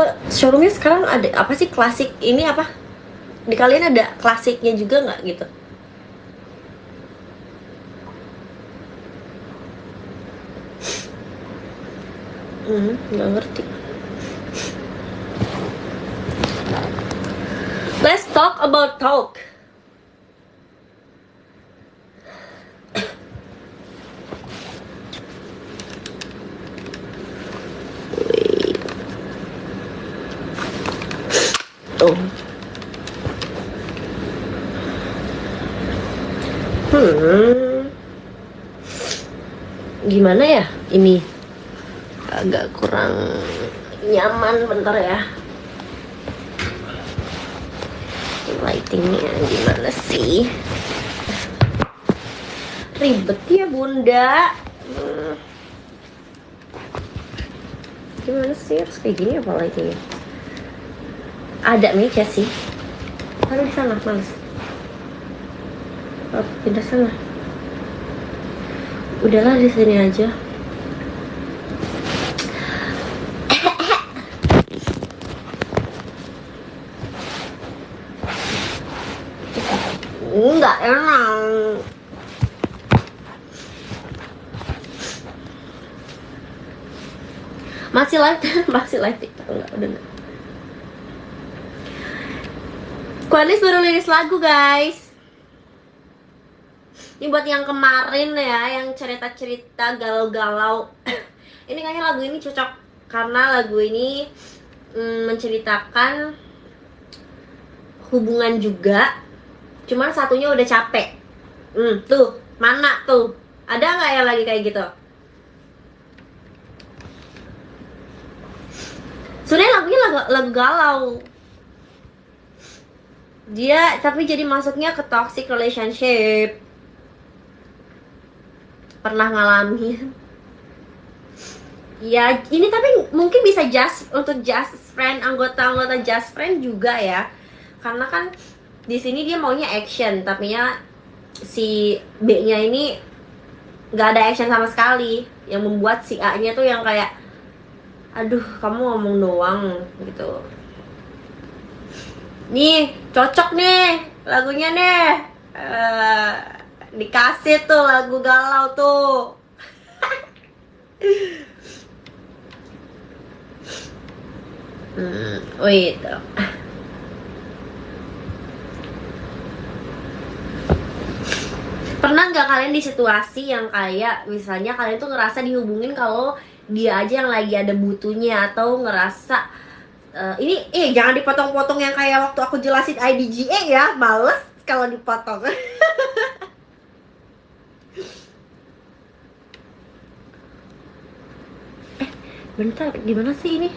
Kok showroomnya sekarang ada apa sih, klasik ini apa? Di kalian ada klasiknya juga nggak gitu? Nggak ngerti. Let's talk about talk. Tuh. Gimana ya ini? Agak kurang nyaman, bentar ya. Lightingnya gimana sih? Ribet ya bunda. Gimana sih, harus kayak gini apa lightingnya? Ada meja sih. Taruh di sana, males. Oh, pindah sana. Udahlah di sini aja. Enggak enak. Masih live TikTok enggak, udah enggak. Kuanis baru rilis lagu guys. Ini buat yang kemarin ya, yang cerita-cerita galau-galau. Ini kayaknya lagu ini cocok karena lagu ini menceritakan hubungan juga. Cuman satunya udah capek. Tuh, mana tuh? Ada nggak yang lagi kayak gitu? Sebenarnya lagunya lagu galau. Dia tapi jadi masuknya ke toxic relationship. Pernah ngalamin. Ya, ini tapi mungkin bisa untuk just friend, anggota just friend juga ya. Karena kan di sini dia maunya action, tapi ya si B-nya ini nggak ada action sama sekali, yang membuat si A-nya tuh yang kayak, aduh kamu ngomong doang gitu. Nih cocok nih lagunya nih, dikasih tuh lagu galau tuh. Wait. Pernah nggak kalian di situasi yang kayak misalnya kalian tuh ngerasa dihubungin kalau dia aja yang lagi ada butuhnya, atau ngerasa ini jangan dipotong-potong yang kayak waktu aku jelasin IDGA ya, males kalau dipotong. Bentar, gimana sih ini?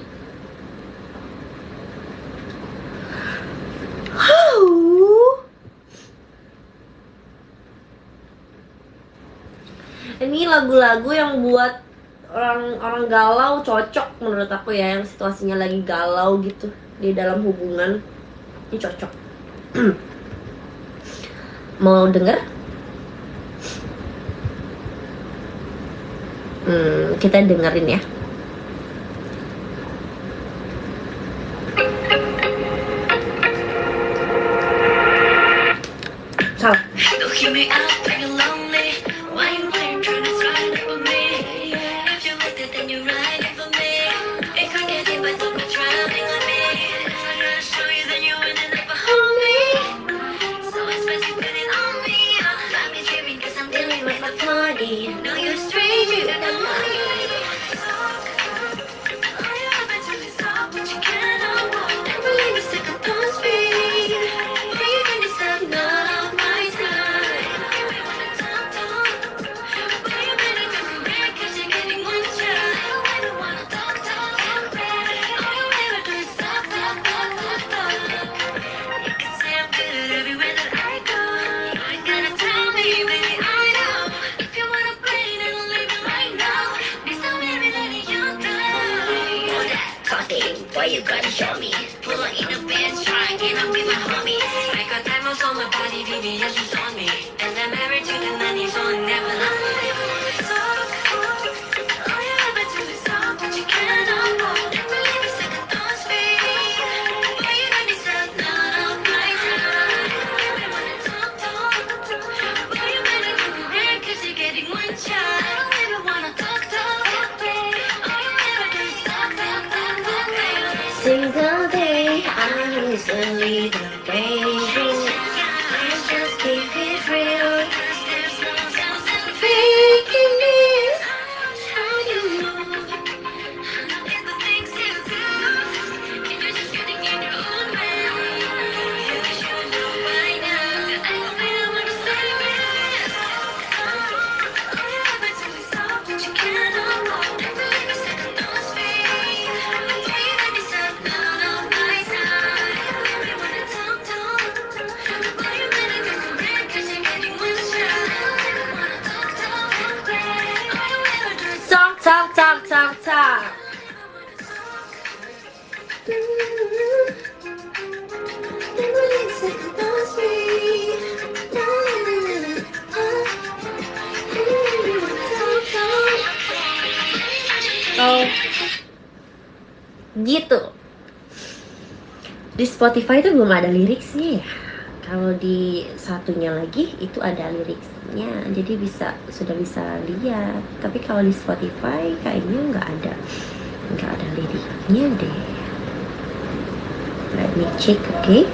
Ini lagu-lagu yang buat orang galau cocok menurut aku ya, yang situasinya lagi galau gitu di dalam hubungan. Ini cocok. Mau denger? Kita dengerin ya. Salah. Why you gotta show me? Pull up in the Benz, trying to get up with my homies. I got diamonds on my body, VVS is on me. And I'm married to the money, so I never let me. All you ever do is talk, but you can't avoid. Never leave a second thought speed. single day I listen with the baby. Just keep it real. Faking it. How you move. And the things you do. And you're just getting in your own way. You should know by now. I don't really want to say it. All you ever do is talk, but you cannot walk. Never let me second those feet. Yeah, you make me stop none of my time. You wanna talk, but you better go correct, 'cause you're getting one shot. You wanna talk, babe. All you ever do is talk. Never let second those feet. Oh, gitu. Di Spotify itu belum ada liriknya ya. Kalau di satunya lagi itu ada liriknya, jadi sudah bisa lihat. Tapi kalau di Spotify kayaknya nggak ada liriknya deh. Let me check, okay?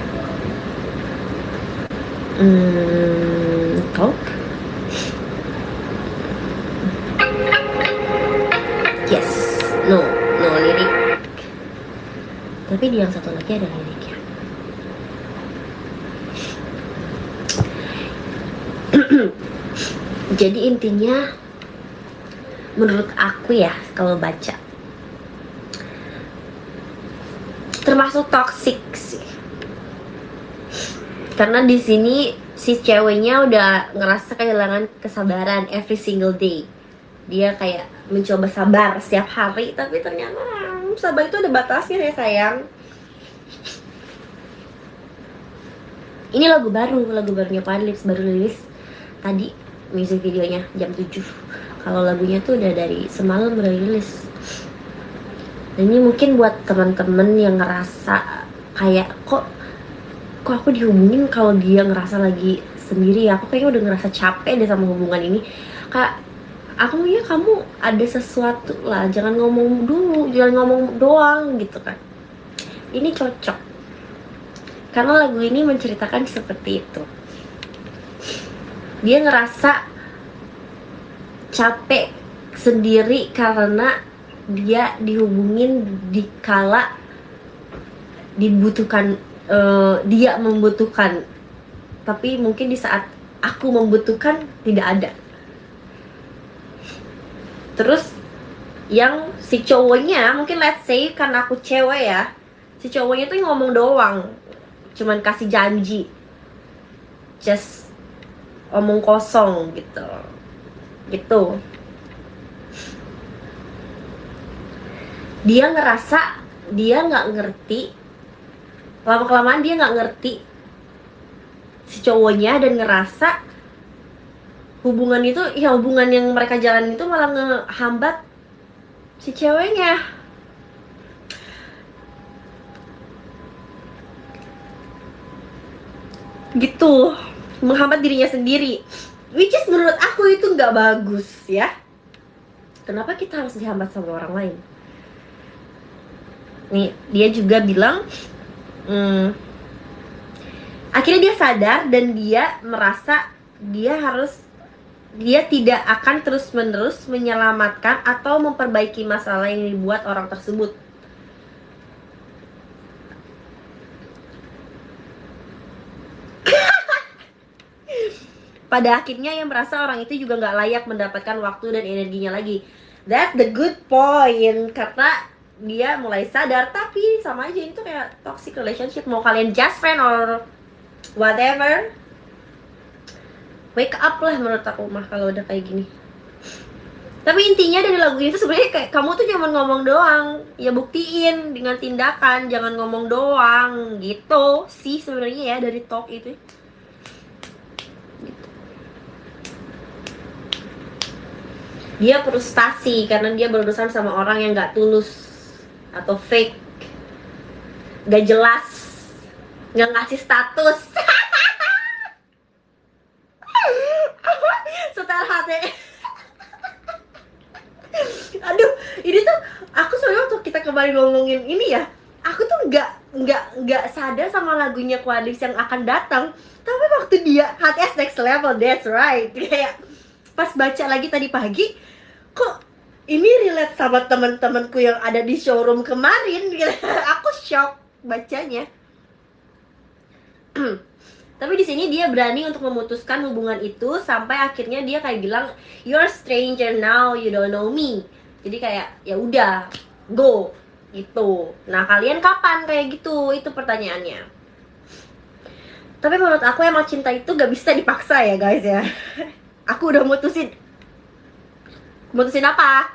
Talk. Yes, no lirik. Tapi di yang satu lagi ada liriknya. Jadi intinya, menurut aku ya, kalau baca, termasuk toxic sih. Karena di sini si ceweknya udah ngerasa kehilangan kesabaran every single day. Dia kayak mencoba sabar setiap hari, tapi ternyata sabar itu ada batasnya ya sayang. Ini lagu barunya Padlips, baru rilis tadi music videonya jam 7. Kalau lagunya tuh udah dari semalam udah rilis. Dan ini mungkin buat teman-teman yang ngerasa kayak kok aku dihubungin kalau dia ngerasa lagi sendiri. Aku kayaknya udah ngerasa capek deh sama hubungan ini. Kayak aku maunya kamu ada sesuatu lah, jangan ngomong dulu, jangan ngomong doang gitu kan. Ini cocok karena lagu ini menceritakan seperti itu. Dia ngerasa capek sendiri karena dia dihubungin di kala dibutuhkan, dia membutuhkan, tapi mungkin di saat aku membutuhkan tidak ada. Terus yang si cowoknya, mungkin let's say karena aku cewek ya, si cowoknya tuh ngomong doang, cuman kasih janji, just omong kosong gitu. Dia ngerasa dia nggak ngerti, lama-kelamaan dia nggak ngerti si cowoknya, dan ngerasa hubungan itu, ya hubungan yang mereka jalanin itu malah ngehambat si ceweknya. Gitu, menghambat dirinya sendiri, which is menurut aku itu nggak bagus ya. Kenapa kita harus dihambat sama orang lain? Nih, dia juga bilang akhirnya dia sadar dan dia merasa dia tidak akan terus-menerus menyelamatkan atau memperbaiki masalah yang dibuat orang tersebut. Pada akhirnya yang merasa orang itu juga nggak layak mendapatkan waktu dan energinya lagi. That's the good point, karena dia mulai sadar. Tapi sama aja, itu kayak toxic relationship. Mau kalian just friend or whatever, wake up lah menurut aku mah kalau udah kayak gini. Tapi intinya dari lagu itu sebenarnya kayak kamu tuh jangan ngomong doang, ya buktiin dengan tindakan, jangan ngomong doang gitu sih sebenarnya ya dari talk itu. Gitu. Dia frustasi karena dia berurusan sama orang yang nggak tulus atau fake, nggak jelas, nggak ngasih status. Setel hati. Aduh, ini tuh aku soalnya waktu kita kembali ngomongin ini ya, aku tuh nggak sadar sama lagunya Quadlix yang akan datang. Tapi waktu dia HTS Next Level, that's right, kayak pas baca lagi tadi pagi, kok ini relate sama teman-temanku yang ada di showroom kemarin. Aku shock bacanya. Tapi di sini dia berani untuk memutuskan hubungan itu sampai akhirnya dia kayak bilang, you're a stranger now, you don't know me. Jadi kayak ya udah, go gitu. Nah, kalian kapan kayak gitu? Itu pertanyaannya. Tapi menurut aku emang cinta itu gak bisa dipaksa ya guys ya. Aku udah mutusin. Mutusin apa?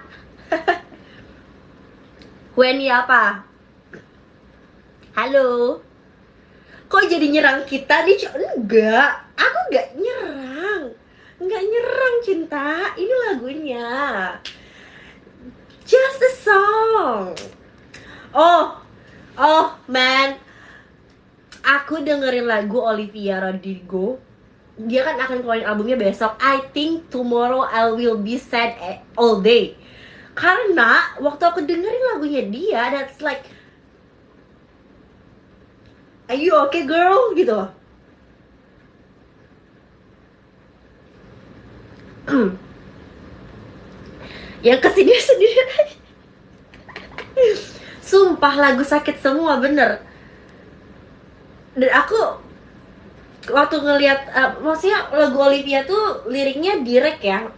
Wendy apa? Halo. Kok jadi nyerang kita nih? Enggak, aku enggak nyerang. Enggak nyerang cinta. Ini lagunya. Just a song. Oh man. Aku dengerin lagu Olivia Rodrigo. Dia kan akan keluarin albumnya besok. I think tomorrow I will be sad all day. Karena waktu aku dengerin lagunya dia, that's like, are you okay girl? Gitu. Yang kesini sendiri. Sumpah lagu sakit semua, bener. Dan aku waktu ngelihat maksudnya lagu Olivia tuh liriknya direct ya,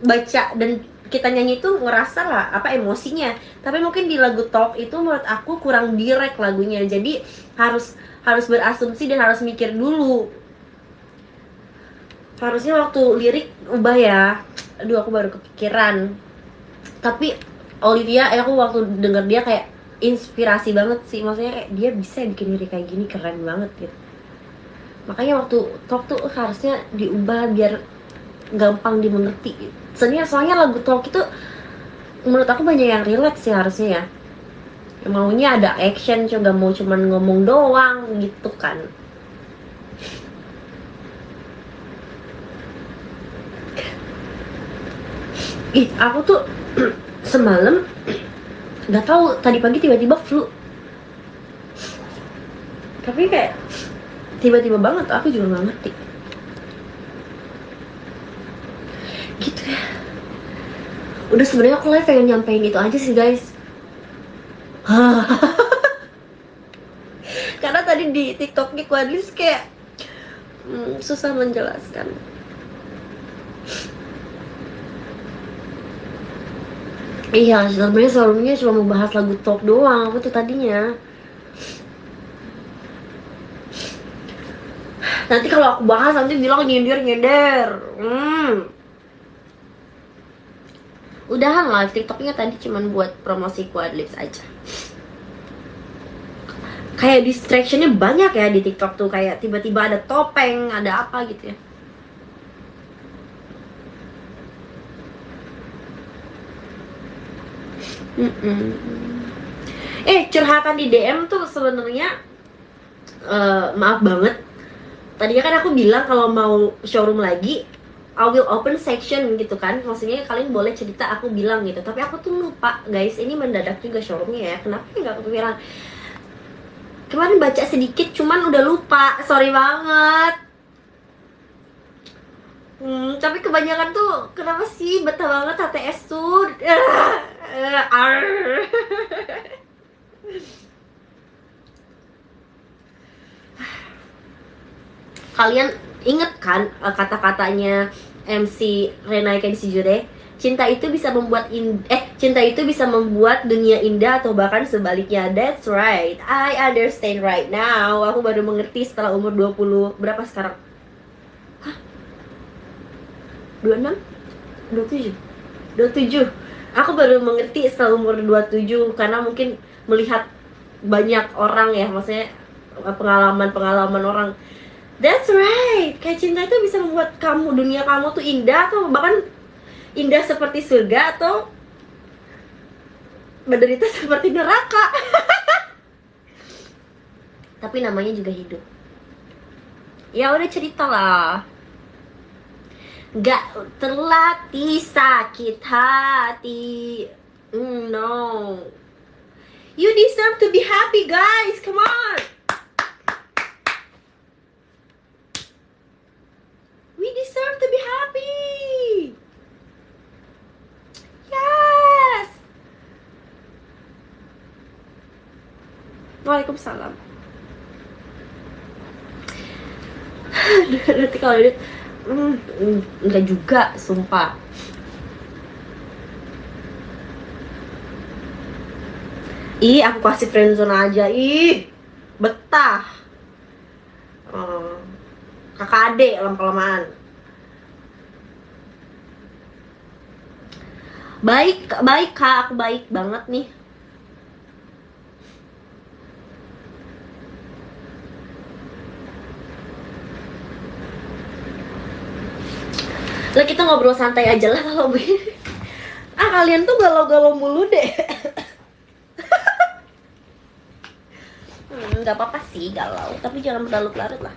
baca dan kita nyanyi tuh ngerasa lah apa emosinya. Tapi mungkin di lagu Talk itu menurut aku kurang direct lagunya, jadi harus berasumsi dan harus mikir dulu. Harusnya waktu lirik ubah ya. Aduh, aku baru kepikiran. Tapi Olivia, aku waktu denger dia kayak inspirasi banget sih. Maksudnya kayak dia bisa bikin lirik kayak gini, keren banget gitu. Makanya waktu Talk tuh harusnya diubah biar gampang dimengerti. Soalnya lagu Talk itu menurut aku banyak yang relate sih harusnya ya. Maunya ada action, juga mau cuman ngomong doang gitu kan. Ih, aku tuh semalam nggak tahu, tadi pagi tiba-tiba flu. Tapi kayak tiba-tiba banget, aku juga nggak ngerti. Gitu ya. Udah sebenarnya aku live pengen nyampein itu aja sih guys. Karena tadi di TikToknya Quadlix kayak susah menjelaskan. Iya, sebenarnya sebelumnya cuma mau bahas lagu Talk doang, aku tuh tadinya. Nanti kalau aku bahas nanti bilang nyender. Udahan live TikToknya tadi cuman buat promosi Quadlix aja. Kayak distractionnya banyak ya di TikTok tuh, kayak tiba-tiba ada topeng, ada apa gitu ya. Curhatan di DM tuh sebenarnya maaf banget. Tadinya kan aku bilang kalau mau showroom lagi, I will open section gitu kan. Maksudnya kalian boleh cerita, aku bilang gitu. Tapi aku tuh lupa guys, ini mendadak juga showroomnya ya. Kenapa nggak kepikiran? Kemarin baca sedikit, cuman udah lupa. Sorry banget. Tapi kebanyakan tuh kenapa sih betah banget HTS tuh. Kalian inget kan kata-katanya MC Renai Kenshijure? Cinta itu bisa membuat cinta itu bisa membuat dunia indah atau bahkan sebaliknya. That's right. I understand right now. Aku baru mengerti setelah umur 20. Berapa sekarang? Hah? 26? 27? 27. Aku baru mengerti setelah umur 27 karena mungkin melihat banyak orang ya, maksudnya pengalaman orang. That's right. Kayak cinta itu bisa membuat dunia kamu tuh indah atau bahkan indah seperti surga atau menderita seperti neraka. Tapi namanya juga hidup. Ya udah, cerita lah. Gak terlatih sakit hati. No. You deserve to be happy guys. Come on. Waalaikumsalam. Nanti kalau dia enggak juga, sumpah. Ih, aku kasih friendzone aja. Ih, betah. Kakak adek lama-kelamaan. Baik, baik Kak, aku baik banget nih. Lah kita ngobrol santai aja lah kalau begini. Kalian tuh galau-galau mulu deh. Nggak apa-apa sih galau, tapi jangan berlarut-larut lah.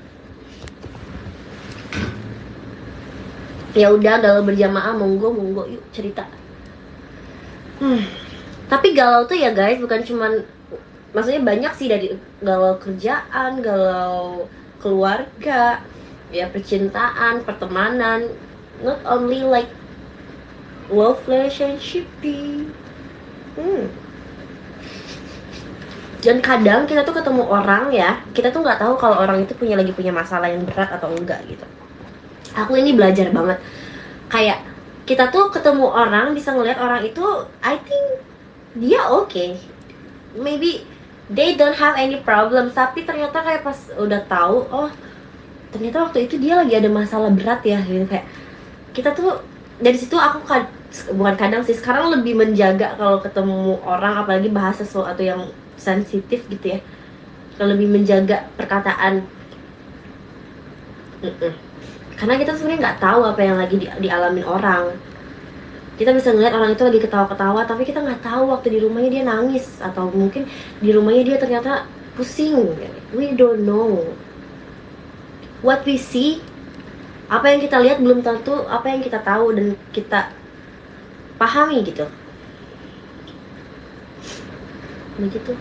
Ya udah, galau berjamaah, monggo yuk cerita. Tapi galau tuh ya guys, bukan cuman, maksudnya banyak sih, dari galau kerjaan, galau keluarga, ya percintaan, pertemanan, not only like love relationship. Dan kadang kita tuh ketemu orang ya, kita tuh nggak tahu kalau orang itu lagi punya masalah yang berat atau enggak gitu. Aku ini belajar banget, kayak kita tuh ketemu orang, bisa ngeliat orang itu, I think dia okay, maybe they don't have any problem, tapi ternyata kayak pas udah tahu, oh ternyata waktu itu dia lagi ada masalah berat ya gitu. Kayak kita tuh dari situ, aku bukan kadang sih, sekarang lebih menjaga kalau ketemu orang, apalagi bahas sesuatu yang sensitif gitu ya, lebih menjaga perkataan. Karena kita sebenarnya nggak tahu apa yang lagi dialamin orang. Kita bisa ngeliat orang itu lagi ketawa-ketawa, tapi kita nggak tahu waktu di rumahnya dia nangis, atau mungkin di rumahnya dia ternyata pusing. We don't know. What we see, apa yang kita lihat belum tentu apa yang kita tahu dan kita pahami gitu. Begitu.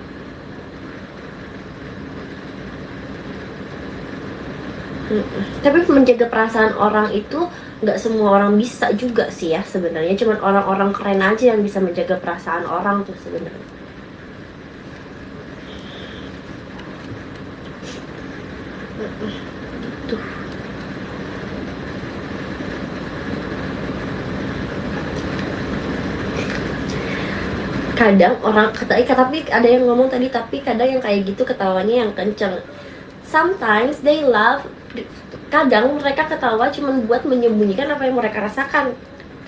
Tapi menjaga perasaan orang itu nggak semua orang bisa juga sih ya sebenarnya. Cuman orang-orang keren aja yang bisa menjaga perasaan orang tuh sebenarnya. Tuh. Kadang orang tapi ada yang ngomong tadi, tapi kadang yang kayak gitu ketawanya yang kenceng. Sometimes they love, kadang mereka ketawa cuma buat menyembunyikan apa yang mereka rasakan.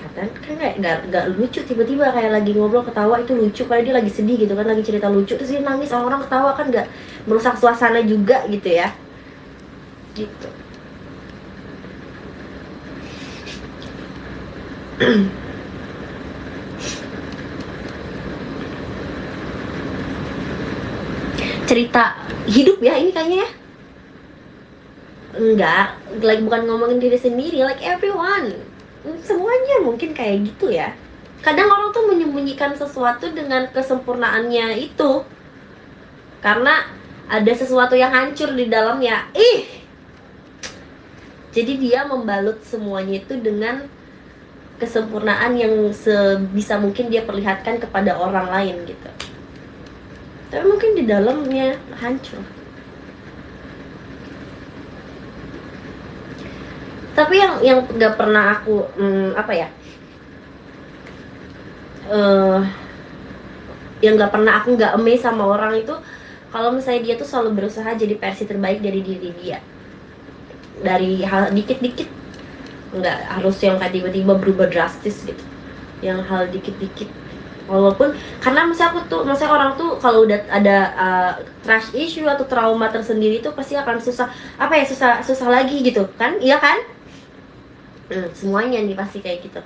Kadang kan kayak gak lucu, tiba-tiba kayak lagi ngobrol ketawa itu lucu, padahal dia lagi sedih gitu kan, lagi cerita lucu terus dia nangis, orang ketawa kan gak merusak suasana juga gitu ya. Gitu. Cerita hidup ya ini kayaknya ya. Enggak, like bukan ngomongin diri sendiri, like everyone, semuanya mungkin kayak gitu ya. Kadang orang tuh menyembunyikan sesuatu dengan kesempurnaannya itu karena ada sesuatu yang hancur di dalamnya. Jadi dia membalut semuanya itu dengan kesempurnaan yang sebisa mungkin dia perlihatkan kepada orang lain gitu. Tapi mungkin di dalamnya hancur. Tapi yang nggak pernah aku yang nggak pernah aku nggak amazed sama orang itu, kalau misalnya dia tuh selalu berusaha jadi versi terbaik dari diri dia, dari hal dikit-dikit, nggak harus yang kayak tiba-tiba berubah drastis gitu, yang hal dikit-dikit. Walaupun karena misalnya orang tuh kalau udah ada trust issue atau trauma tersendiri itu pasti akan susah lagi gitu kan, iya kan? Semuanya nih pasti kayak gitu.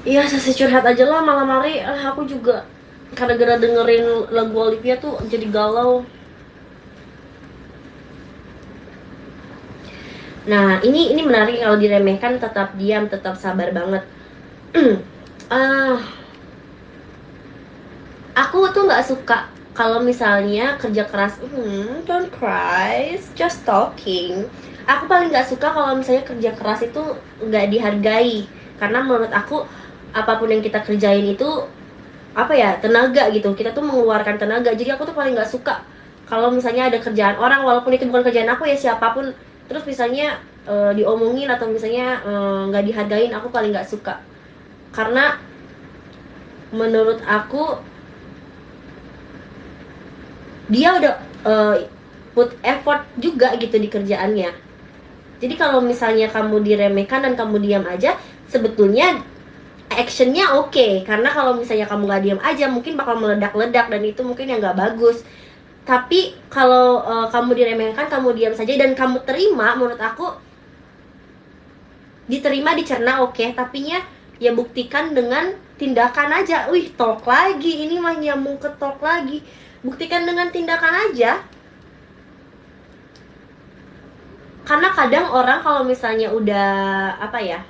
Iya, sesi curhat aja lah malam hari. Aku juga gara-gara dengerin lagu Olivia tuh jadi galau. Nah, ini menarik, kalau diremehkan tetap diam, tetap sabar banget. Aku tuh nggak suka kalau misalnya kerja keras, don't cry, just talking. Aku paling nggak suka kalau misalnya kerja keras itu nggak dihargai, karena menurut aku apapun yang kita kerjain itu apa ya, tenaga gitu. Kita tuh mengeluarkan tenaga. Jadi aku tuh paling nggak suka kalau misalnya ada kerjaan orang, walaupun itu bukan kerjaan aku ya, siapapun, terus misalnya diomongin atau misalnya nggak dihargain, aku paling nggak suka. Karena menurut aku dia udah put effort juga gitu di kerjaannya. Jadi kalau misalnya kamu diremehkan dan kamu diam aja, sebetulnya actionnya oke. Karena kalau misalnya kamu nggak diam aja, mungkin bakal meledak-ledak dan itu mungkin yang nggak bagus. Tapi kalau kamu diremehkan, kamu diam saja dan kamu terima, menurut aku diterima, dicerna oke, tapi ya buktikan dengan tindakan aja. Wih, talk lagi, ini mah nyambung ke talk lagi. Buktikan dengan tindakan aja. Karena kadang orang kalau misalnya udah apa ya,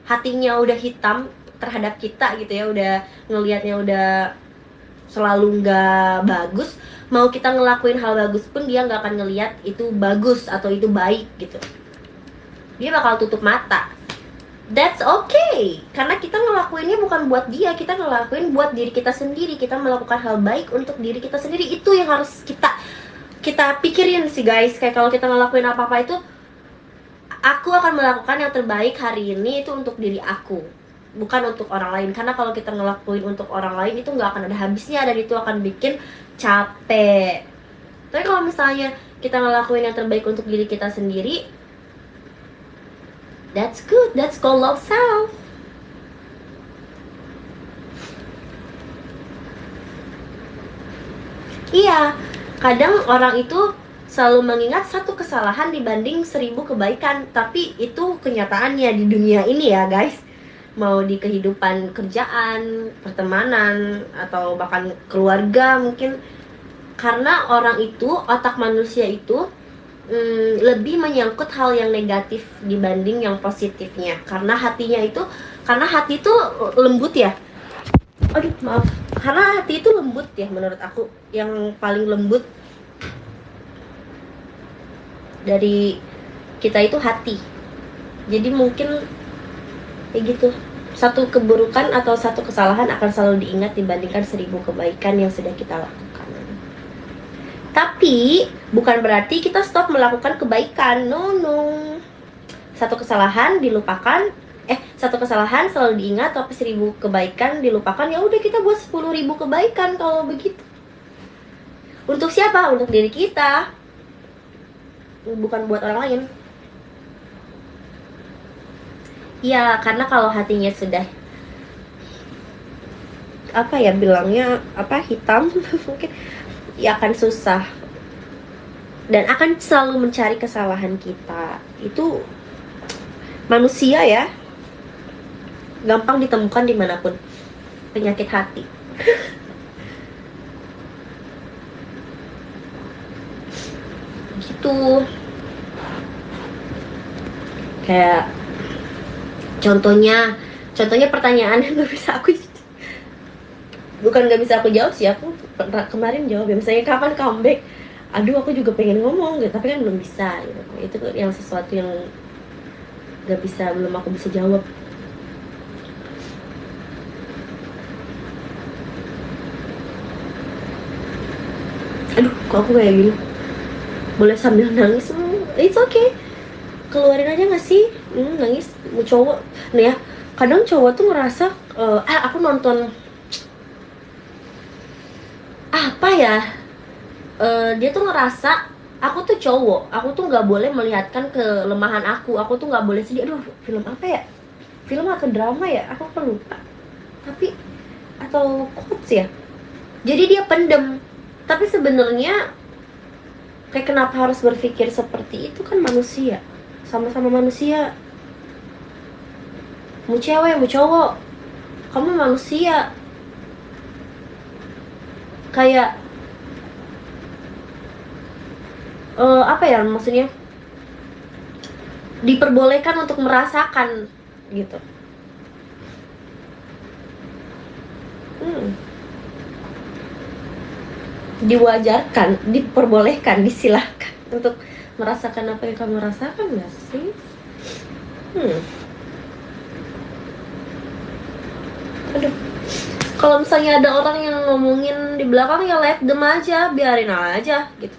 hatinya udah hitam terhadap kita gitu ya, udah ngelihatnya udah selalu nggak bagus, mau kita ngelakuin hal bagus pun dia nggak akan ngelihat itu bagus atau itu baik gitu. Dia bakal tutup mata. That's okay, karena kita ngelakuinnya bukan buat dia, kita ngelakuin buat diri kita sendiri. Kita melakukan hal baik untuk diri kita sendiri. Itu yang harus kita pikirin sih guys. Kayak kalau kita ngelakuin apa-apa itu, aku akan melakukan yang terbaik hari ini itu untuk diri aku, bukan untuk orang lain. Karena kalau kita ngelakuin untuk orang lain itu nggak akan ada habisnya dan itu akan bikin capek. Tapi kalau misalnya kita ngelakuin yang terbaik untuk diri kita sendiri, that's good, that's called love self. Iya, kadang orang itu selalu mengingat satu kesalahan dibanding 1000 kebaikan. Tapi itu kenyataannya di dunia ini ya guys. Mau di kehidupan kerjaan, pertemanan, atau bahkan keluarga mungkin. Karena orang itu, otak manusia itu lebih menyangkut hal yang negatif dibanding yang positifnya. Karena hati itu lembut ya. Aduh maaf, karena hati itu lembut ya, menurut aku yang paling lembut dari kita itu hati. Jadi mungkin kayak gitu, satu keburukan atau satu kesalahan akan selalu diingat dibandingkan 1000 kebaikan yang sudah kita lakukan. Tapi bukan berarti kita stop melakukan kebaikan. No. Satu kesalahan dilupakan, satu kesalahan selalu diingat, tapi 1000 kebaikan dilupakan. Ya udah, kita buat 10.000 kebaikan kalau begitu. Untuk siapa? Untuk diri kita, bukan buat orang lain. Ya, karena kalau hatinya sudah apa ya bilangnya, hitam mungkin ya akan susah dan akan selalu mencari kesalahan kita. Itu manusia ya, gampang ditemukan dimanapun penyakit hati. Gitu. Kayak contohnya pertanyaan yang gak bisa aku, bukan gak bisa aku jawab sih, aku kemarin jawab ya, misalnya kapan comeback. Aduh, aku juga pengen ngomong gitu, tapi kan belum bisa gitu. Itu yang sesuatu yang belum aku bisa jawab. Aduh, kok aku kayak gini? Boleh sambil nangis? It's okay, keluarin aja gak sih? Nangis mau cowok nih ya, kadang cowok tuh ngerasa aku nonton apa ya, dia tuh ngerasa aku tuh cowok, aku tuh nggak boleh melihatkan kelemahan aku tuh nggak boleh sedih. Aduh, film apa ya, film atau drama ya, aku lupa, tapi atau quotes ya. Jadi dia pendem, tapi sebenarnya kayak kenapa harus berpikir seperti itu? Kan manusia, sama-sama manusia, mau cewek mau cowok, kamu manusia. Kayak apa ya, maksudnya diperbolehkan untuk merasakan gitu. Diwajarkan, diperbolehkan, disilahkan untuk merasakan apa yang kamu rasakan, gak sih? Aduh, Kalau misalnya ada orang yang ngomongin di belakang, ya let them aja, biarin aja gitu.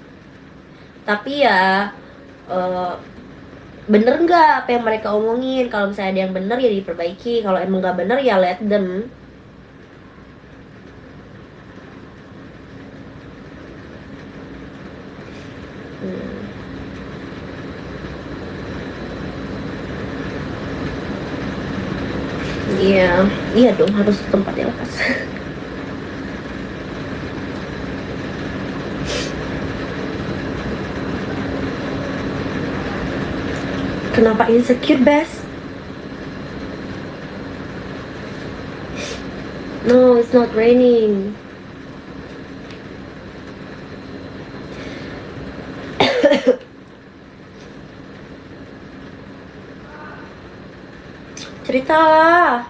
Tapi ya bener nggak apa yang mereka omongin. Kalau misalnya ada yang bener ya diperbaiki, kalau emang nggak bener ya let them. Iya, iya dong, harus tempatnya lepas. Kenapa insecure, Bes? No, it's not raining. Ceritalah.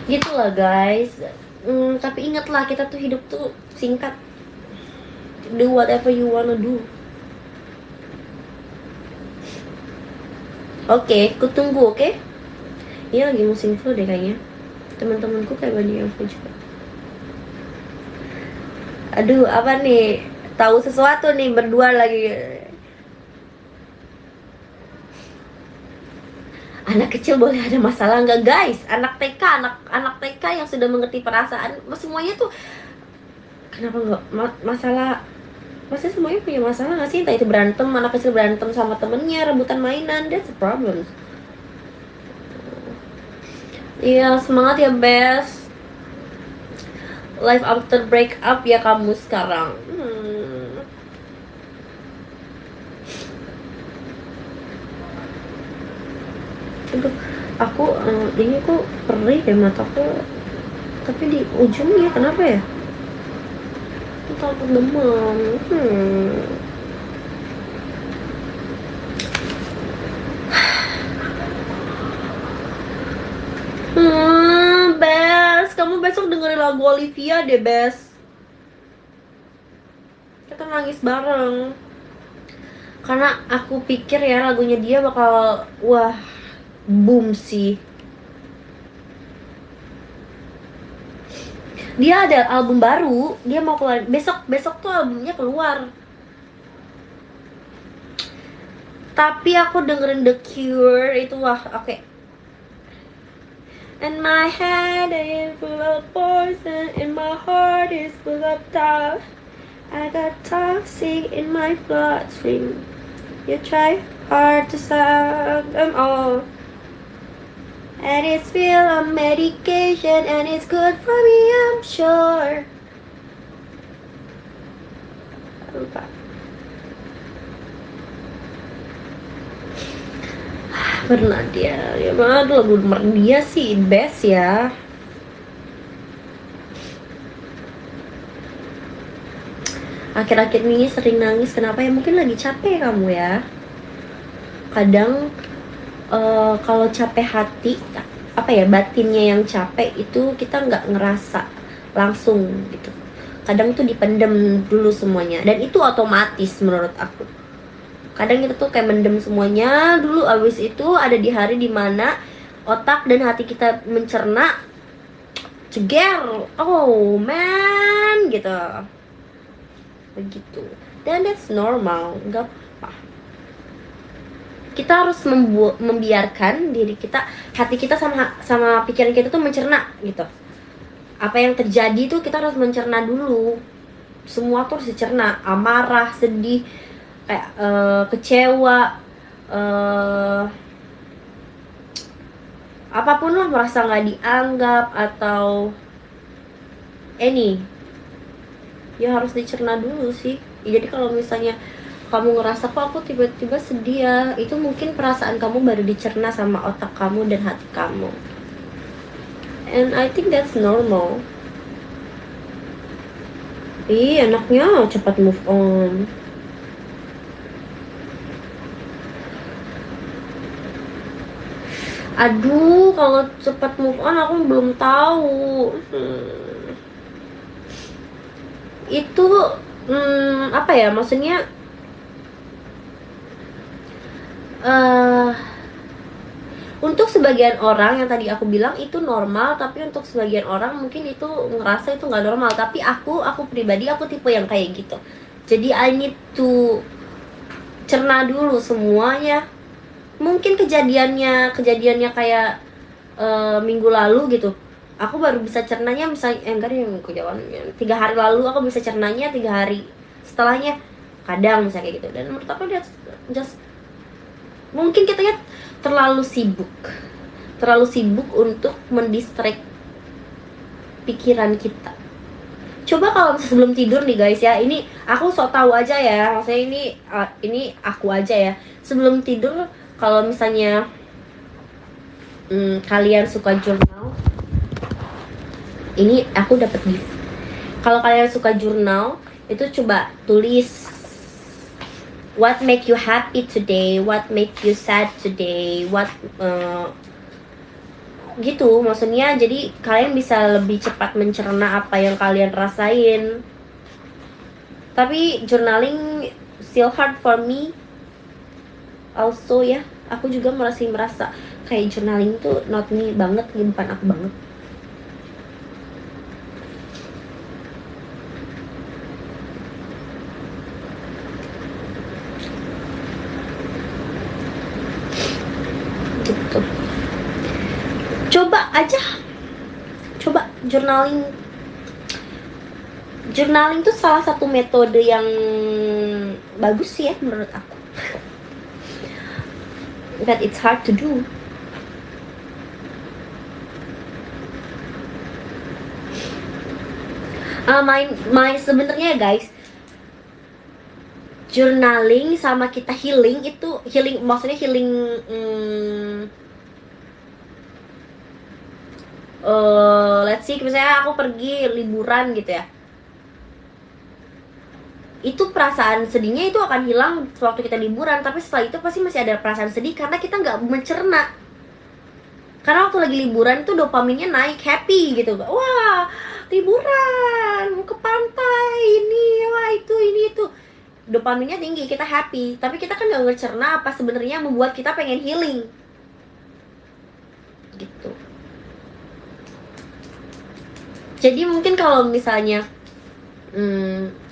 Gitulah guys. Tapi ingatlah, kita tuh hidup tuh singkat. Do whatever you wanna do. Oke, kutunggu, oke? Iya, lagi musim flu deh kayaknya. Teman-temanku kayak banyak yang flu juga. Aduh, apa nih? Tahu sesuatu nih berdua lagi. Anak kecil boleh ada masalah nggak guys? Anak TK, anak TK yang sudah mengerti perasaan, semuanya tuh kenapa nggak masalah? Maksudnya semuanya punya masalah nggak sih? Entah itu berantem, anak kecil berantem sama temennya, rebutan mainan, that's a problem. Iya, semangat ya Bes. Life after break up ya kamu sekarang. Aduh, aku ini kok perih deh mataku. Tapi di ujungnya kenapa ya? Aku takut demam. Bes, kamu besok dengerin lagu Olivia deh, Bes. Kita nangis bareng. Karena aku pikir ya lagunya dia bakal wah, boom sih. Dia ada album baru, dia mau keluar besok tuh albumnya keluar. Tapi aku dengerin The Cure itu wah, oke. And my head is full of poison, and my heart is full of doubt. I got toxic in my bloodstream. You try hard to stop them all. And it's still a medication, and it's good for me, I'm sure. Lupa. Bernadia, ya mana lagu dia sih best ya. Akhir-akhir ini sering nangis, kenapa ya? Mungkin lagi capek kamu ya. Kadang kalau capek hati, apa ya, batinnya yang capek itu kita nggak ngerasa langsung gitu. Kadang tuh dipendem dulu semuanya, dan itu otomatis menurut aku. Kadang kita tuh kayak mendem semuanya dulu, abis itu ada di hari dimana otak dan hati kita mencerna, ceger, oh man gitu, begitu. Dan that's normal, nggak apa-apa. Kita harus membiarkan diri kita, hati kita sama pikiran kita tuh mencerna gitu. Apa yang terjadi tuh kita harus mencerna dulu. Semua tuh harus dicerna, amarah, sedih, kayak kecewa, apapun lah, merasa nggak dianggap atau ya harus dicerna dulu sih. Jadi kalau misalnya kamu ngerasa kok aku tiba-tiba sedih ya, itu mungkin perasaan kamu baru dicerna sama otak kamu dan hati kamu, and I think that's normal. Anaknya cepat move on. Aduh, kalau cepat move on aku belum tahu. Itu apa ya, maksudnya Untuk sebagian orang yang tadi aku bilang itu normal, tapi untuk sebagian orang mungkin itu ngerasa itu nggak normal. Tapi aku pribadi aku tipe yang kayak gitu. Jadi I need to cerna dulu semuanya. Mungkin kejadiannya kayak minggu lalu gitu, aku baru bisa cernanya misalnya enggak deh, kejauhan 3 hari lalu aku bisa cernanya 3 hari setelahnya, kadang misalnya kayak gitu. Dan menurut aku dia just mungkin kita ya terlalu sibuk untuk mendistract pikiran kita. Coba kalau sebelum tidur nih guys ya, ini aku sok tahu aja ya, maksudnya ini aku aja ya. Sebelum tidur kalau misalnya kalian suka jurnal, ini aku dapat gift. Kalau kalian suka jurnal, itu coba tulis what make you happy today, what make you sad today, what gitu. Maksudnya jadi kalian bisa lebih cepat mencerna apa yang kalian rasain. Tapi journaling still hard for me also ya. Aku juga merasa kayak journaling tuh not me banget, bukan aku banget. Gitu. Coba journaling tuh salah satu metode yang bagus sih ya menurut aku. But it's hard to do. Sebenarnya guys, journaling sama kita healing itu maksudnya healing let's see, misalnya aku pergi liburan gitu ya, itu perasaan sedihnya itu akan hilang waktu kita liburan, tapi setelah itu pasti masih ada perasaan sedih karena kita nggak mencerna. Karena waktu lagi liburan tuh dopaminnya naik, happy gitu, wah liburan ke pantai ini, wah ini itu dopaminnya tinggi, kita happy, tapi kita kan nggak mencerna apa sebenarnya membuat kita pengen healing gitu. Jadi mungkin kalau misalnya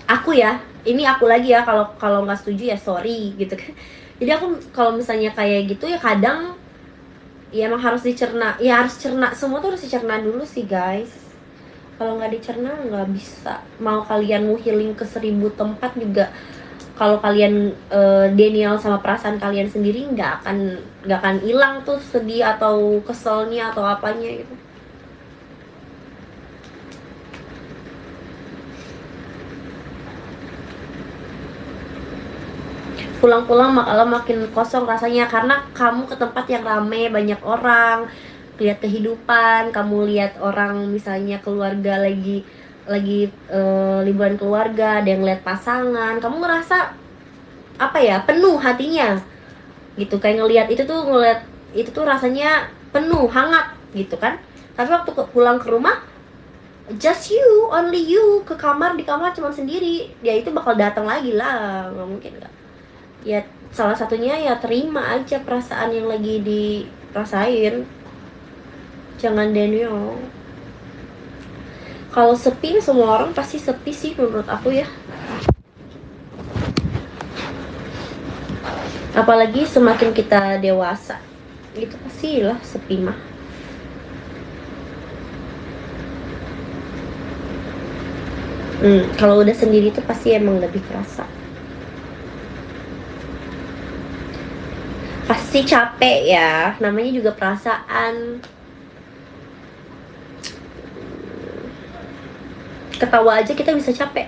aku ya, ini aku lagi ya, kalau nggak setuju ya sorry gitu kan. Jadi aku kalau misalnya kayak gitu ya kadang ya emang harus dicerna, ya harus cerna, semua tuh harus dicerna dulu sih guys. Kalau nggak dicerna nggak bisa. Mau kalian mau healing ke 1000 tempat juga, kalau kalian denial sama perasaan kalian sendiri, nggak akan hilang tuh sedih atau keselnya atau apanya gitu. Pulang-pulang malah makin kosong rasanya karena kamu ke tempat yang ramai, banyak orang, lihat kehidupan, kamu lihat orang misalnya keluarga lagi liburan keluarga, ada yang lihat pasangan, kamu ngerasa apa ya, penuh hatinya gitu, kayak ngelihat itu tuh rasanya penuh, hangat gitu kan. Tapi waktu pulang ke rumah, just you, only you, di kamar cuma sendiri, ya itu bakal datang lagi lah, nggak mungkin nggak. Ya salah satunya ya terima aja perasaan yang lagi dirasain, jangan denial. Kalau sepi, semua orang pasti sepi sih menurut aku ya, apalagi semakin kita dewasa itu pastilah sepi mah. Kalau udah sendiri tuh pasti emang lebih kerasa. Pasti capek ya, namanya juga perasaan. Ketawa aja kita bisa capek.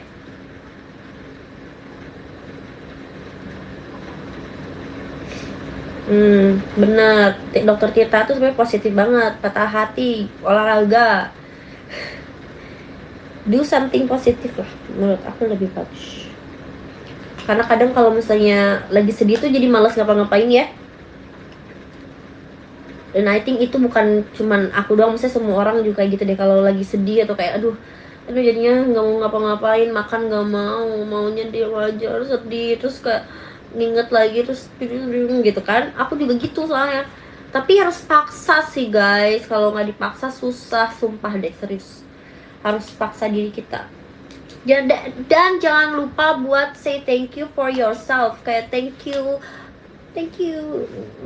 Bener, dokter Tirta tuh sebenarnya positif banget, patah hati, olahraga, do something positif lah, menurut aku lebih bagus. Karena kadang kalau misalnya lagi sedih tuh jadi malas ngapa-ngapain ya. Dan I think itu bukan cuman aku doang, misalnya semua orang juga gitu deh. Kalau lagi sedih atau kayak aduh jadinya nggak mau ngapa-ngapain, makan nggak maunya dia wajar sedih, terus kayak nginget lagi terus gitu kan. Aku juga gitu soalnya, Tapi harus paksa sih guys, kalau nggak dipaksa susah, sumpah deh, serius. Harus paksa diri kita. Dan jangan lupa buat say thank you for yourself. Kayak thank you,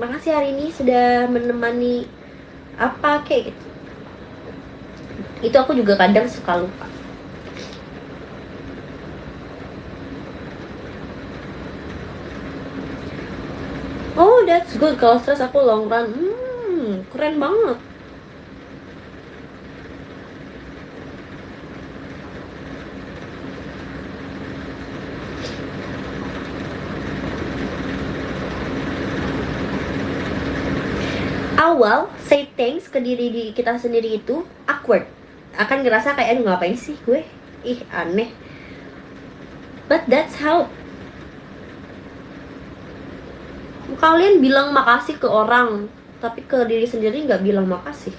makasih hari ini sudah menemani apa kayak gitu. Itu aku juga kadang suka lupa. Oh, that's good. Kalau stres aku long run. Keren banget. Awal say thanks ke diri kita sendiri itu awkward. Akan ngerasa kayak aduh ngapain sih gue? Ih, aneh. But that's how kalian bilang makasih ke orang, tapi ke diri sendiri nggak bilang makasih.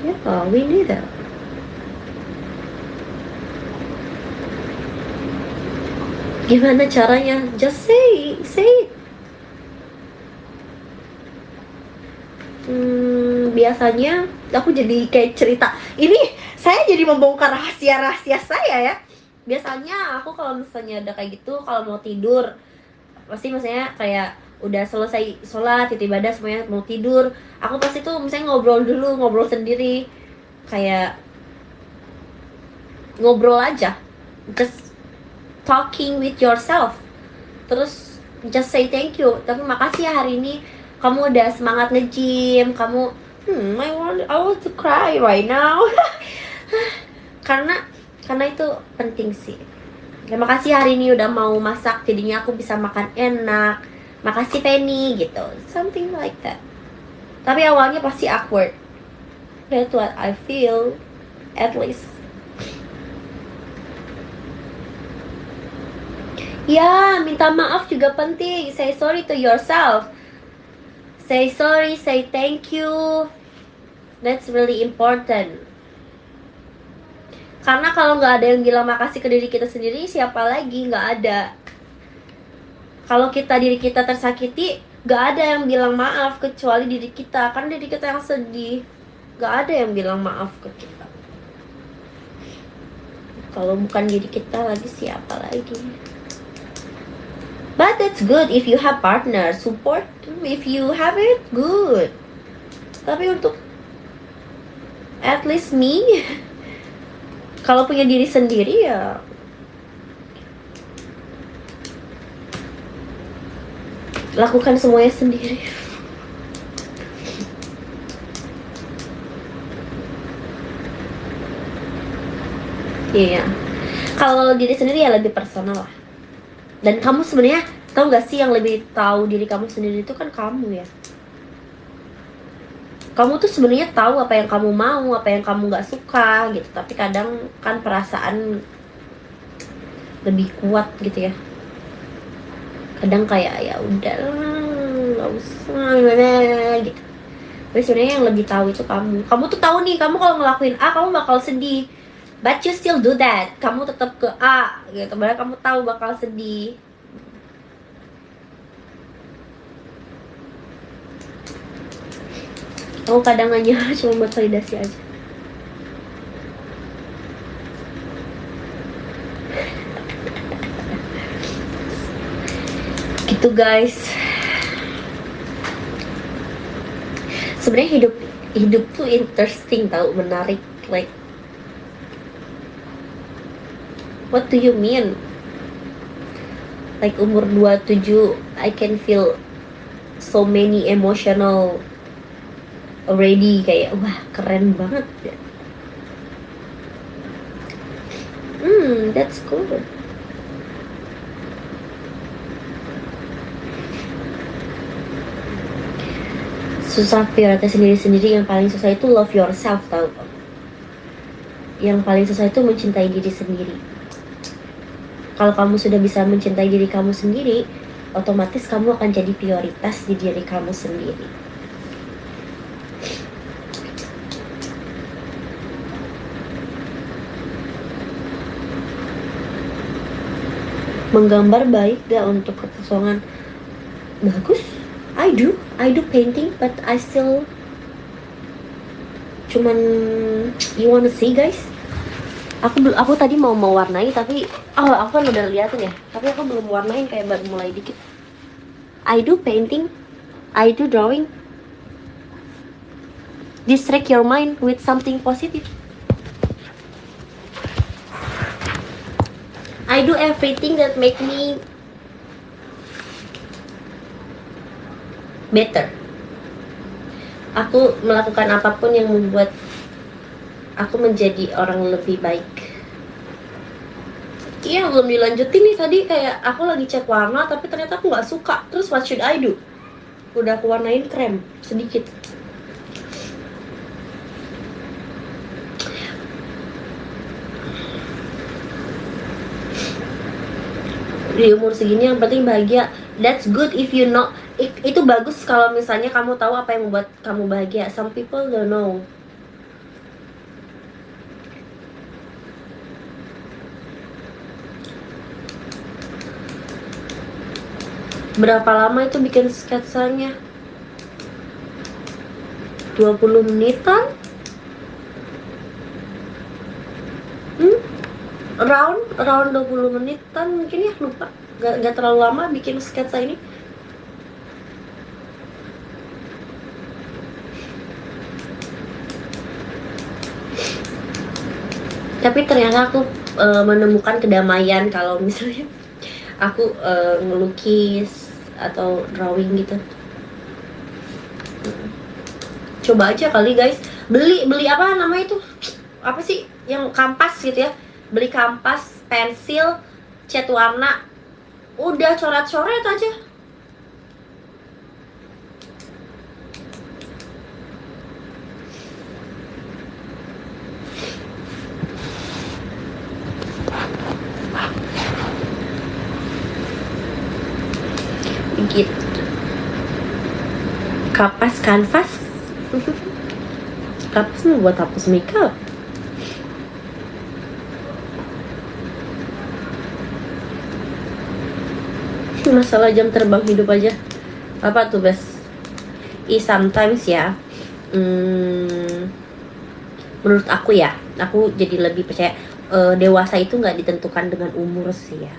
Ya, we need that. Gimana caranya? Just say it. Biasanya aku jadi kayak cerita. Ini saya jadi membongkar rahasia saya ya. Biasanya aku kalau misalnya ada kayak gitu, kalau mau tidur, pasti misalnya kayak udah selesai sholat, ibadah semuanya mau tidur, aku pasti tuh misalnya ngobrol sendiri, kayak ngobrol aja, just talking with yourself, terus just say thank you, tapi makasih ya hari ini kamu udah semangat nge-gym, kamu I want to cry right now. karena itu penting sih. Terima kasih hari ini udah mau masak, jadinya aku bisa makan enak. Makasih Penny gitu, something like that. Tapi awalnya pasti awkward. That's what I feel, at least. Ya, minta maaf juga penting. Say sorry to yourself. Say sorry, say thank you. That's really important. Karena kalau nggak ada yang bilang makasih ke diri kita sendiri, siapa lagi? Nggak ada. Kalau diri kita tersakiti, nggak ada yang bilang maaf kecuali diri kita. Kan diri kita yang sedih, nggak ada yang bilang maaf ke kita. Kalau bukan diri kita lagi, siapa lagi? But that's good if you have partner support. If you have it, good. Tapi untuk at least me, kalau punya diri sendiri ya lakukan semuanya sendiri. Iya, kalau diri sendiri ya lebih personal lah. Dan kamu sebenarnya tahu gak sih, yang lebih tahu diri kamu sendiri itu kan kamu ya. Kamu tuh sebenarnya tahu apa yang kamu mau, apa yang kamu nggak suka gitu. Tapi kadang kan perasaan lebih kuat gitu ya. Kadang kayak ya udah nggak usah gitu. Tapi sebenarnya yang lebih tahu itu kamu. Kamu tuh tahu nih, kamu kalau ngelakuin A kamu bakal sedih, but you still do that. Kamu tetap ke A gitu, padahal kamu tahu bakal sedih. Aku kadang hanya cuma buat validasi aja. Gitu guys. Sebenarnya hidup tuh interesting tau, menarik. Like, what do you mean? Like umur 27 I can feel so many emotional already, kayak wah keren banget. That's good. Susah prioritas sendiri, yang paling susah itu love yourself, tau. Yang paling susah itu mencintai diri sendiri. Kalau kamu sudah bisa mencintai diri kamu sendiri, otomatis kamu akan jadi prioritas di diri kamu sendiri. Menggambar baik gak untuk kekosongan? Bagus. I do painting, but I still cuman, you wanna see guys? Aku tadi mau mewarnai tapi aku kan udah liatin ya, tapi aku belum warnain, kayak baru mulai dikit. I do painting, I do drawing. Distract your mind with something positive. I do everything that make me better. Aku melakukan apapun yang membuat aku menjadi orang lebih baik. Iya, belum dilanjutin nih. Tadi kayak aku lagi cat warna tapi ternyata aku nggak suka. Terus what should I do? Udah aku warnain krem sedikit. Di umur segini yang penting bahagia. That's good if you know. Itu bagus kalau misalnya kamu tahu apa yang membuat kamu bahagia. Some people don't know. Berapa lama itu bikin sketsanya? 20 menitan? Around 20 menitan mungkin ya, lupa. Gak terlalu lama bikin sketsa ini. Tapi ternyata aku menemukan kedamaian kalau misalnya aku ngelukis atau drawing gitu. Coba aja kali guys, beli apa namanya itu, apa sih yang kampas gitu ya, beli kampas, pensil, cat warna, udah coret-coret aja. Gitu. Kapas kanvas. Kapas mau buat hapus makeup. Masalah jam terbang hidup aja. Apa tuh Bes? Sometimes ya, menurut aku ya, aku jadi lebih percaya dewasa itu nggak ditentukan dengan umur sih ya.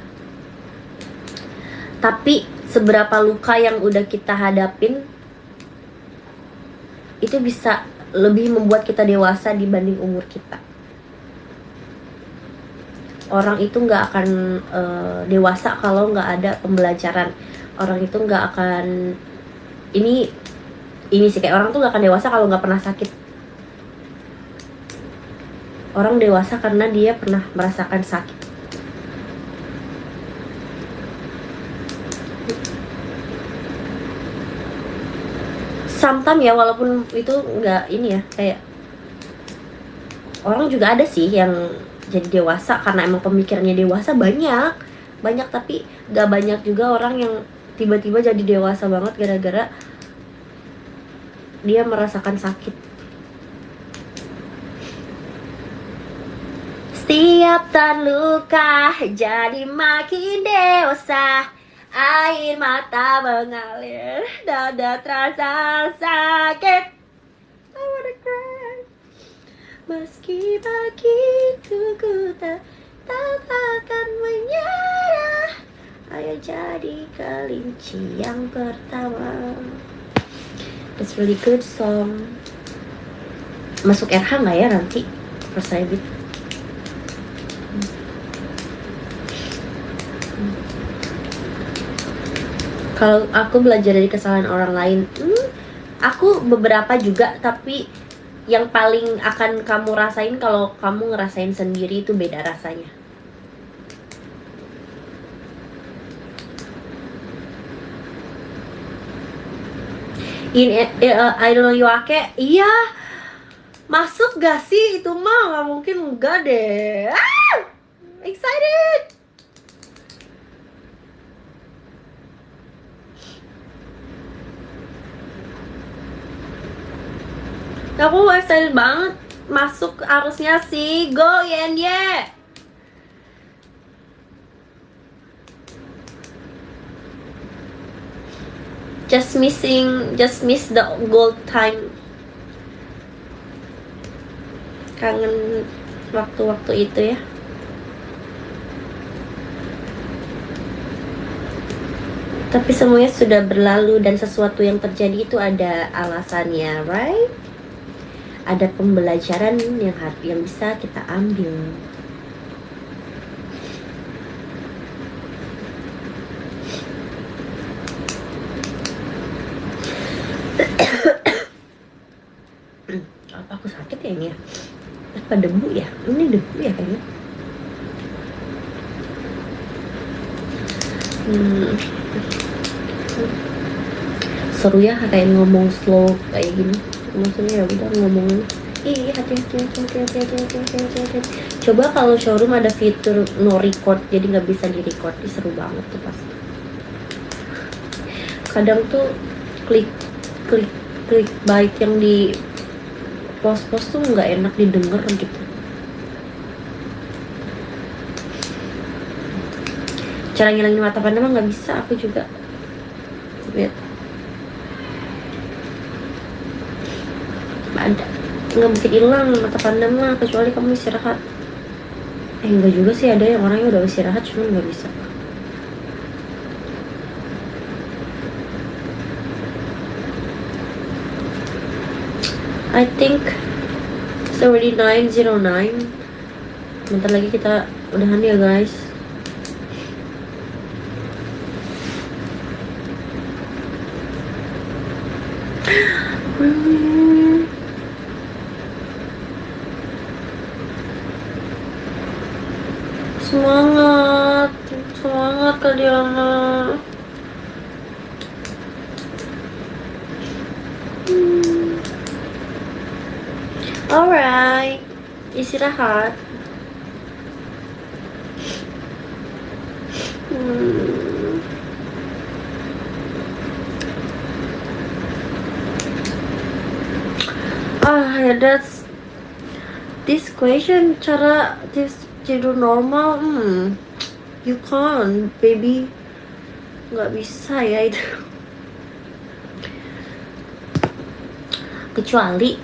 Tapi seberapa luka yang udah kita hadapin itu bisa lebih membuat kita dewasa dibanding umur kita. Orang itu nggak akan dewasa kalau nggak ada pembelajaran. Orang itu nggak akan ini sih, kayak orang tuh nggak akan dewasa kalau nggak pernah sakit. Orang dewasa karena dia pernah merasakan sakit. Sometimes ya, walaupun itu nggak ini ya, kayak orang juga ada sih yang jadi dewasa karena emang pemikirannya dewasa, banyak, tapi gak banyak juga orang yang tiba-tiba jadi dewasa banget gara-gara dia merasakan sakit. Setiap terluka jadi makin dewasa, air mata mengalir, dada terasa sakit. I wanna cry. Meski begitu ku tetap akan menyerah. Ayo jadi kelinci yang pertama. It's really good song. Masuk RH nggak ya nanti? First Rabbit. Kalau aku belajar dari kesalahan orang lain, aku beberapa juga, tapi yang paling akan kamu rasain kalau kamu ngerasain sendiri itu beda rasanya. Idol Yuake, iya, masuk gak sih? Itu mah nggak mungkin enggak deh. Excited. Aku excited banget masuk arusnya sih. Go Yenye. just miss the gold time. Kangen waktu-waktu itu ya. Tapi semuanya sudah berlalu dan sesuatu yang terjadi itu ada alasannya, right? Ada pembelajaran yang bisa kita ambil. Apa aku sakit ya ini ya? Apa debu ya? Ini debu ya kayaknya. Seru ya kayak ngomong slow kayak gini. Maksudnya ya udah ngomong hati-hati. Coba kalau showroom ada fitur no record, jadi nggak bisa di record. Seru banget tuh pasti. Kadang tuh klik baik yang di post tuh nggak enak didengar gitu. Cara ngilangin mata pandang mah nggak bisa, aku juga. Lihat. Ada nggak mungkin hilang mata pandang mah kecuali kamu istirahat. Enggak juga sih, ada yang orangnya udah istirahat cuman nggak bisa. I think it's already 9:09. Bentar lagi kita udahan ya guys. Semangat Kak Diana. Alright, istirahat. That's this question. Cara tidur normal, you can't, baby. Nggak bisa ya itu. Kecuali,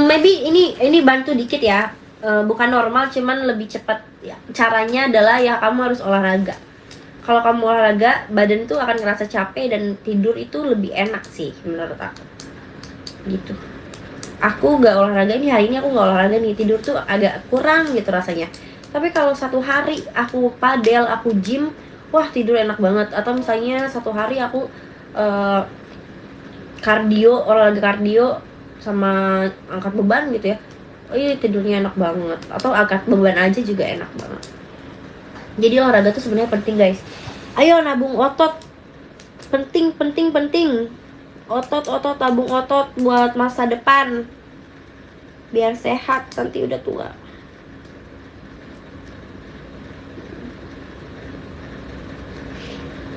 maybe ini bantu dikit ya. Bukan normal, cuman lebih cepat. Ya. Caranya adalah ya kamu harus olahraga. Kalau kamu olahraga, badan tuh akan ngerasa capek dan tidur itu lebih enak sih menurut aku. Gitu. Aku gak olahraga nih, hari ini aku gak olahraga nih, tidur tuh agak kurang gitu rasanya. Tapi kalau satu hari aku padel, aku gym, wah tidur enak banget. Atau misalnya satu hari aku olahraga kardio sama angkat beban gitu ya, oh iya tidurnya enak banget. Atau angkat beban aja juga enak banget. Jadi olahraga tuh sebenarnya penting guys. Ayo nabung otot, penting. Otot, tabung otot buat masa depan, biar sehat nanti udah tua.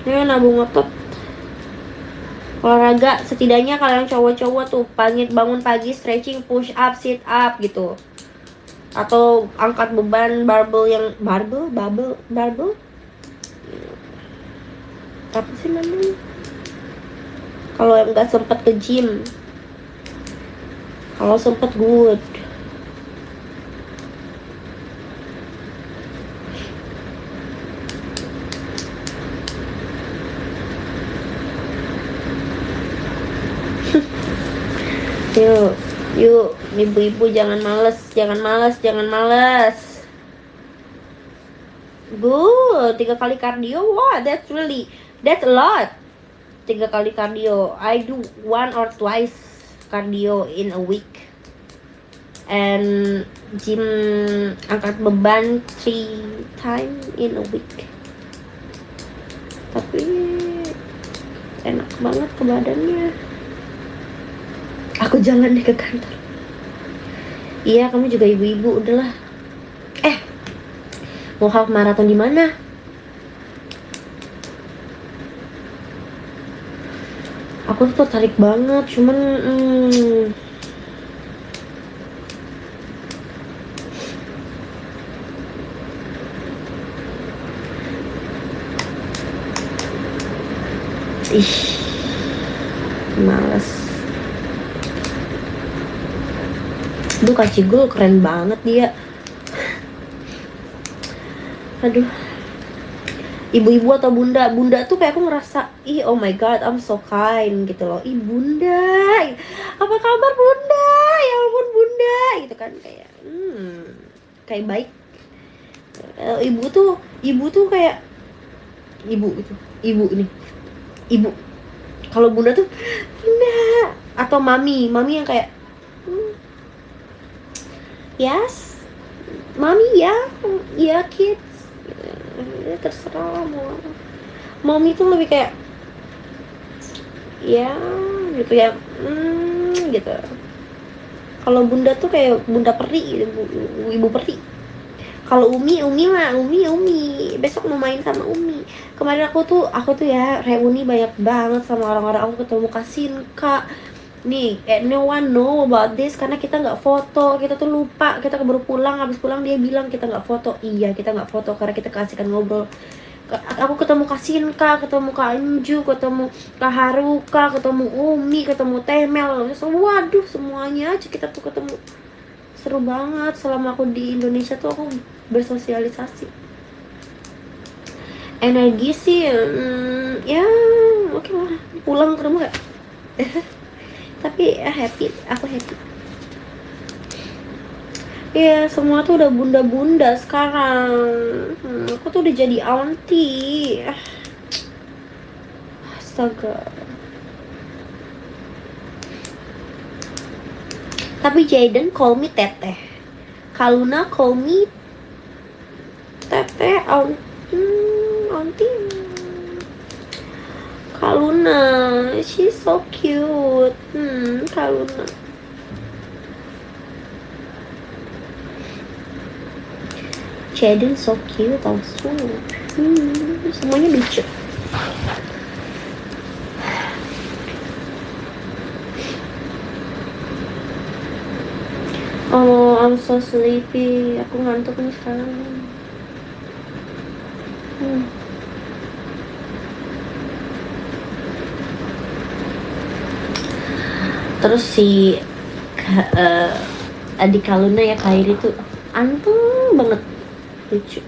Ya nabung otot, olahraga. Setidaknya kalian cowok-cowok tuh bangun pagi stretching, push up, sit up gitu. Atau angkat beban barbell apa sih namanya? Kalau yang nggak sempet ke gym, kalau sempet good. Yuk, ibu-ibu jangan males. Good, 3 kali kardio, wah that's a lot. 3 kali kardio. I do 1 or twice cardio in a week. And gym angkat beban 3 times in a week. Tapi enak banget ke badannya. Aku jalan deh ke kantor. Iya, kamu juga ibu-ibu, udahlah. Mau half marathon di mana? Aku tuh tertarik banget, cuman Males. Duh, Kak Cigul keren banget dia. Aduh. Ibu-ibu atau bunda tuh kayak aku ngerasa, ih oh my god, I'm so kind gitu loh. Ih bunda, apa kabar bunda? Ya ampun bunda, gitu kan kayak, kayak baik. Ibu tuh kayak ibu itu, ibu nih, ibu. Kalau bunda tuh bunda atau mami yang kayak, yes, mami ya kids. Ya, terserah mau. Mami tuh lebih kayak ya gitu ya, gitu. Kalau bunda tuh kayak bunda peri, ibu peri. Kalau Umi besok mau main sama Umi. Kemarin aku tuh ya reuni banyak banget sama orang-orang. Aku ketemu Kasinka nih, no one know about this karena kita nggak foto. Kita tuh lupa, kita baru pulang, habis pulang dia bilang kita nggak foto. Iya, kita nggak foto karena kita kasihkan ngobrol. Aku ketemu Kasinka, ketemu Kak Anju, ketemu Kak Haruka, ketemu Umi, ketemu Temel. Waduh, semuanya aja kita tuh ketemu. Seru banget. Selama aku di Indonesia tuh aku bersosialisasi. Energi sih ya oke lah, pulang ke rumah gak? Tapi happy, aku happy. Ya semua tuh udah bunda-bunda sekarang. Aku tuh udah jadi auntie. Astaga. Tapi Jaden call me teteh, Kaluna call me teteh, auntie. Kaluna, she's so cute. Kaluna. Jaden so cute also. Semuanya lucu. Oh, I'm so sleepy. Aku ngantuk nih sekarang. Terus si adik Kaluna ya, Kairi tuh anteng banget, lucu.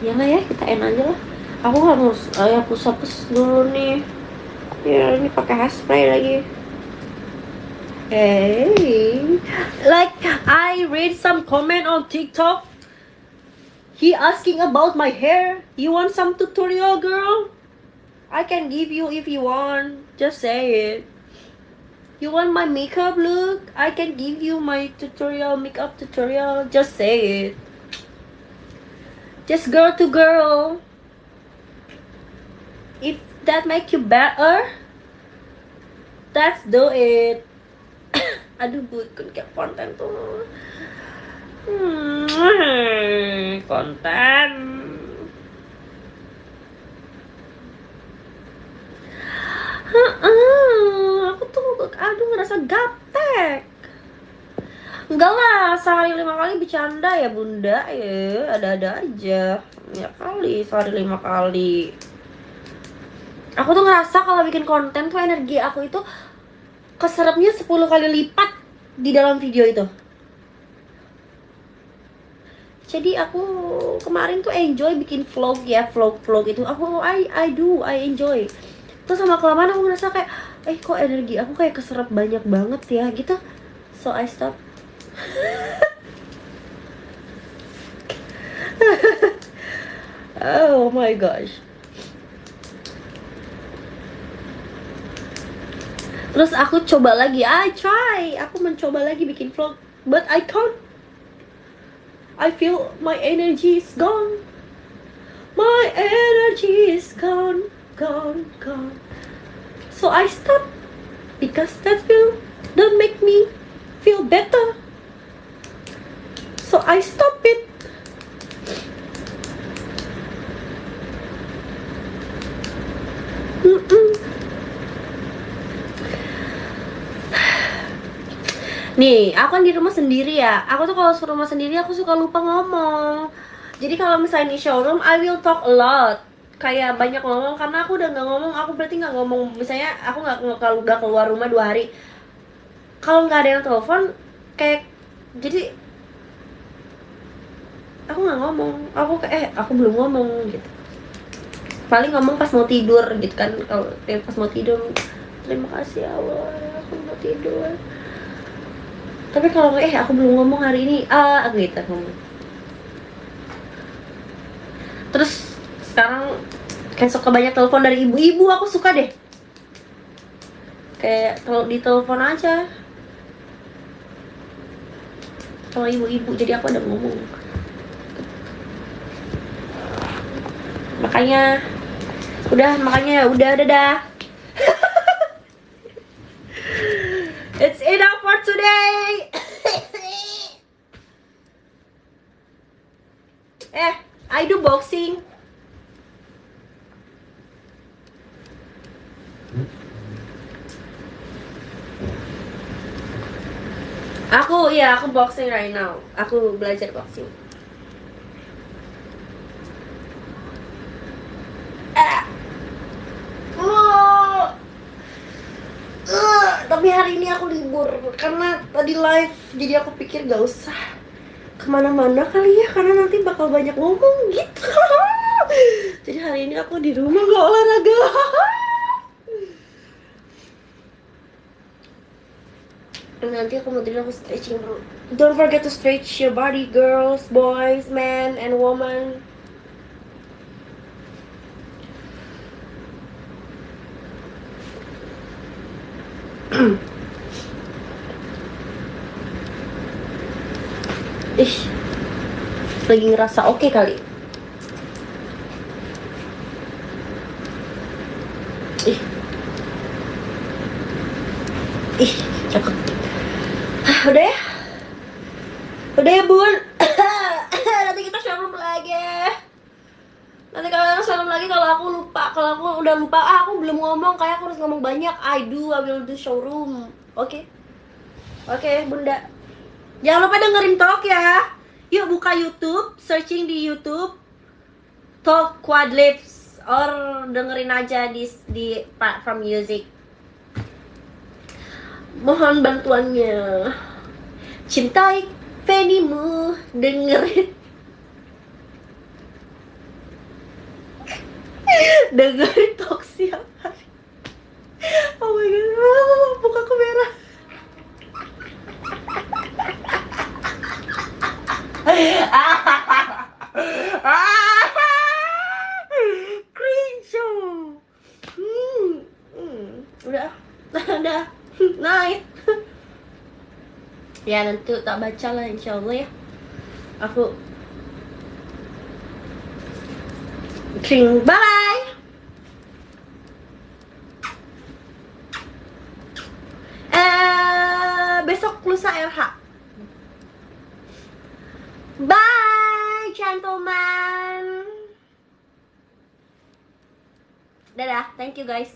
Ya lah ya, kita end aja lah. Aku harus hapus dulu nih. Ya ini pakai hairspray lagi. Hey, like I read some comment on TikTok. He asking about my hair. You want some tutorial, girl? I can give you if you want. Just say it. You want my makeup look? I can give you my makeup tutorial. Just say it. Just girl to girl. If that make you better, let's do it. Aduh, bukan kayak konten tuh. Konten. Aku tuh ngerasa gaptek. Enggak lah, sehari 5 kali bercanda ya bunda. Ya ada-ada aja. Ya kali, sehari 5 kali. Aku tuh ngerasa kalau bikin konten tuh energi aku itu keserapnya 10 kali lipat di dalam video itu. Jadi aku kemarin tuh enjoy bikin vlog ya, vlog itu. I enjoy. Terus sama kelamaan aku ngerasa kayak, kok energi aku kayak keserap banyak banget ya gitu. So I stop. Oh my gosh. Terus aku coba lagi, aku mencoba lagi bikin vlog, but I can't. I feel my energy is gone. My energy is gone. So I stop because that will don't make me feel better. So I stop it. Nih, aku kan di rumah sendiri ya. Aku tuh kalau di rumah sendiri aku suka lupa ngomong. Jadi kalau misalnya di showroom, I will talk a lot. kayak banyak ngomong, karena aku udah nggak ngomong, aku berarti nggak ngomong. Misalnya aku nggak keluar rumah 2 hari, kalau nggak ada yang telepon, kayak jadi aku nggak ngomong, aku belum ngomong gitu. Paling ngomong pas mau tidur gitu kan, kalau pas mau tidur, terima kasih ya Allah aku mau tidur. Tapi kalau aku belum ngomong hari ini, gitu ngomong. Terus sekarang kayak suka banyak telepon dari ibu-ibu, aku suka deh. Kayak kalau ditelepon aja sama ibu-ibu, jadi aku ada ngomong. Makanya udah dadah. It's enough for today. I do boxing. Aku boxing right now. Aku belajar boxing. Tapi hari ini aku libur karena tadi live, jadi aku pikir gak usah kemana-mana kali ya, karena nanti bakal banyak ngomong gitu. Jadi hari ini aku di rumah gak olahraga. Nanti aku mau tidur, aku stretching dulu. Don't forget to stretch your body, girls, boys, men, and women. Lagi ngerasa oke kali. Cakep. Udah ya bun. Nanti kita showroom lagi. Nanti kalian showroom lagi kalau aku lupa. Kalau aku udah lupa, aku belum ngomong, kayak aku harus ngomong banyak. I will do showroom. Oke, bunda. Jangan lupa dengerin talk ya. Yuk buka YouTube, searching di YouTube Talk Quad Lips, or dengerin aja di platform music. Mohon bantuannya. Cintai Fenimu, dengerin. Dengerin talk siap hari. Oh my god, bukaku merah. Cringe. Udah night. Ya nanti tak baca lah insyaallah ya. Aku bye. Besok lusa RH. Bye gentlemen. Dadah, thank you guys.